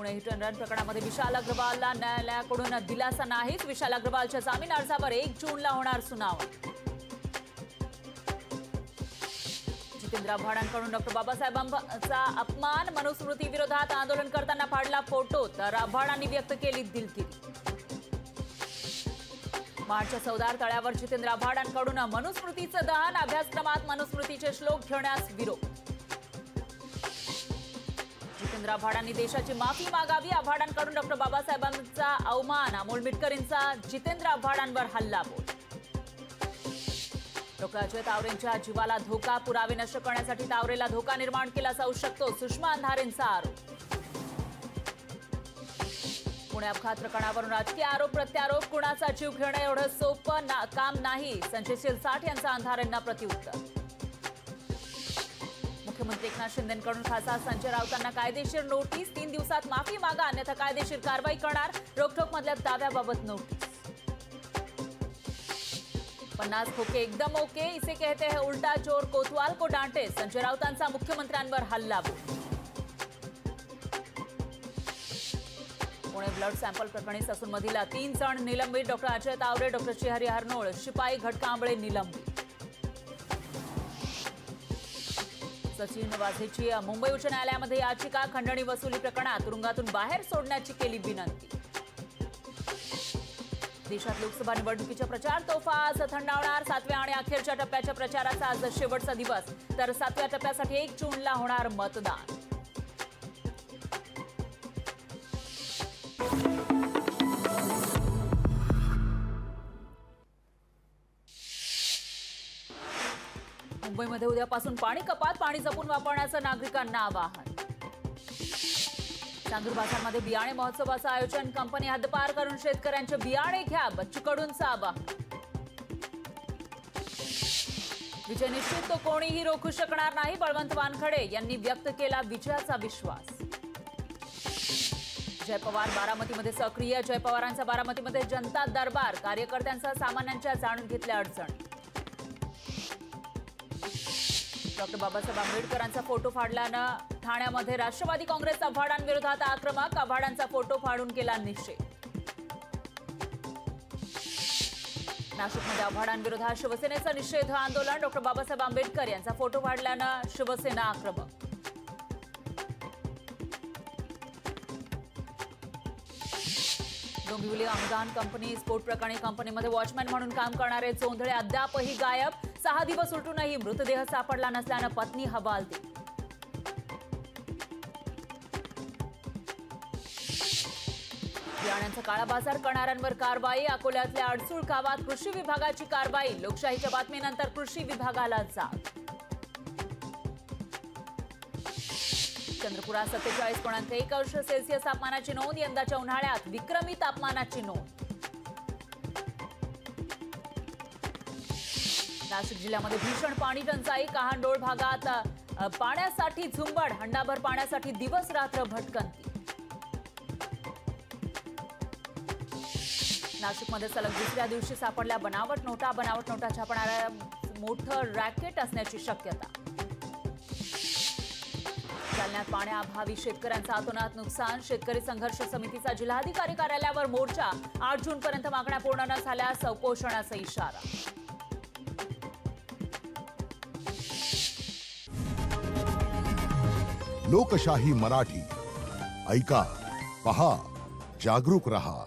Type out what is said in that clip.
Pune hit and run प्रकरणामध्ये विशाल अग्रवालला न्यायालयाकडून दिलासा नाहीच। विशाल अग्रवालच्या जामीन अर्जावर 1 जूनला होणार सुनावणी। जितेंद्र आव्हाडांकडून डॉक्टर बाबासाहेबांचा अपमान, मनुस्मृती विरोधात आंदोलन करताना फाडला फोटो, तर आव्हाडांनी व्यक्त केली दिलगिरी। मार्चच्या चौदार तळ्यावर जितेंद्र आव्हाडांकडून मनुस्मृतीचं दहन, अभ्यासक्रमात मनुस्मृतीचे श्लोक घेण्यास विरोध। जितेंद्र आव्हाडांनी देशाची माफी मागावी, आव्हाडांकडून डॉक्टर बाबासाहेबांचा अवमान, अमोल मिटकरींचा जितेंद्र आव्हाडांवर हल्लाबोल। डॉक्टर अजय तावरेंच्या जीवाला धोका, पुरावे नष्ट करण्यासाठी तावरेला धोका निर्माण केला जाऊ शकतो, सुषमा अंधारेंचा आरोप। पुणे अपघात प्रकरणावरून राजकीय आरोप प्रत्यारोप, कुणाचा जीव घेणं एवढं सोपं काम नाही, संजय शिरसाट यांचा अंधारेंना प्रत्युत्तर। मुख्यमंत्री एकनाथ शिंदेंकडून खासदार संजय राऊतांना कायदेशीर नोटीस, 3 दिवसात माफी मागा अन्यथा कायदेशीर कारवाई करणार, रोकठोकमधल्या दाव्याबाबत नोटीस। 50 खोके एकदम ओके, इसे कहते हैं उल्टा चोर कोतवाल को डांटे, संजय राऊतांचा मुख्यमंत्र्यांवर हल्लाबोल। पुणे ब्लड सॅम्पल प्रकरणी ससूनमधील 3 जण निलंबित, डॉक्टर अजय तावरे, डॉक्टर श्रीहरी हरनोळ, शिपाई घटकांबळे निलंबित। सचिन वाझेची मुंबई उच्च न्यायालयामध्ये याचिका, खंडणी वसुली प्रकरणात तुरुंगातून बाहेर सोडण्याची केली विनंती। देशात लोकसभा निवडणुकीच्या प्रचार तोफा आज थंडावणार, 7व्या आणि अखेरच्या टप्प्याच्या प्रचाराचा आज शेवटचा दिवस, तर 7व्या टप्प्यासाठी 1 जूनला होणार मतदान। मुंबईमध्ये उद्यापासून पाणी कपात, पाणी जपून वापरण्याचं नागरिकांना आवाहन। चांदूर बाजारमध्ये बियाणे महोत्सवाचं आयोजन, कंपनी हद्दपार करून शेतकऱ्यांचे बियाणे घ्या, बच्चू कडूंचं आवाहन। विजय निश्चित, तो कोणीही रोखू शकणार नाही, बळवंत वानखडे यांनी व्यक्त केला विजयाचा विश्वास। जय पवार बारामतीमध्ये सक्रिय, जय पवारांचा बारामतीमध्ये जनता दरबार, कार्यकर्त्यांसह सामान्यांच्या जाणून घेतल्या अडचणी। डॉक्टर बाबासाहेब आंबेडकरांचा फोटो फाडल्यानं ठाण्यामध्ये राष्ट्रवादी काँग्रेस आव्हाडांविरोधात आक्रमक, आव्हाडांचा फोटो फाडून केला निषेध। नाशिकमध्ये आव्हाडांविरोधात शिवसेनेचं निषेध आंदोलन, डॉक्टर बाबासाहेब आंबेडकर यांचा फोटो फाडल्यानं शिवसेना आक्रमक। डोंबिवली अनुदान कंपनी स्फोट प्रकरणी कंपनीमध्ये वॉचमॅन म्हणून काम करणारे चोंधळे अद्यापही गायब, 6 दिवस उलटूनही मृतदेह सापडला नसल्यानं पत्नी हवालदिल। बियाण्यांचा काळा बाजार करणाऱ्यांवर कारवाई, अकोल्यातल्या अडसूळ गावात कृषी विभागाची कारवाई, लोकशाहीच्या बातमीनंतर कृषी विभागाला जाग। चंद्रपुरात 47.1 तापमानाची नोंद, यंदाच्या उन्हाळ्यात विक्रमी तापमानाची नोंद। नाशिक जिल्ह्यामध्ये भीषण पाणी टंचाई, कहांडोळ भागात पाण्यासाठी झुंबड, हंडाभर पाण्यासाठी दिवस रात्र भटकंती। नाशिकमध्ये सलग 2ऱ्या दिवशी सापडल्या बनावट नोटा छापणाऱ्या मोठं रॅकेट असण्याची शक्यता। जालन्यात पाण्याअभावी शेतकऱ्यांचं अतोनात नुकसान, शेतकरी संघर्ष समितीचा जिल्हाधिकारी कार्यालयावर मोर्चा, 8 जूनपर्यंत मागण्या पूर्ण न झाल्यास उपोषणाचा इशारा। लोकशाही मराठी, ऐका, पहा, जागरूक रहा।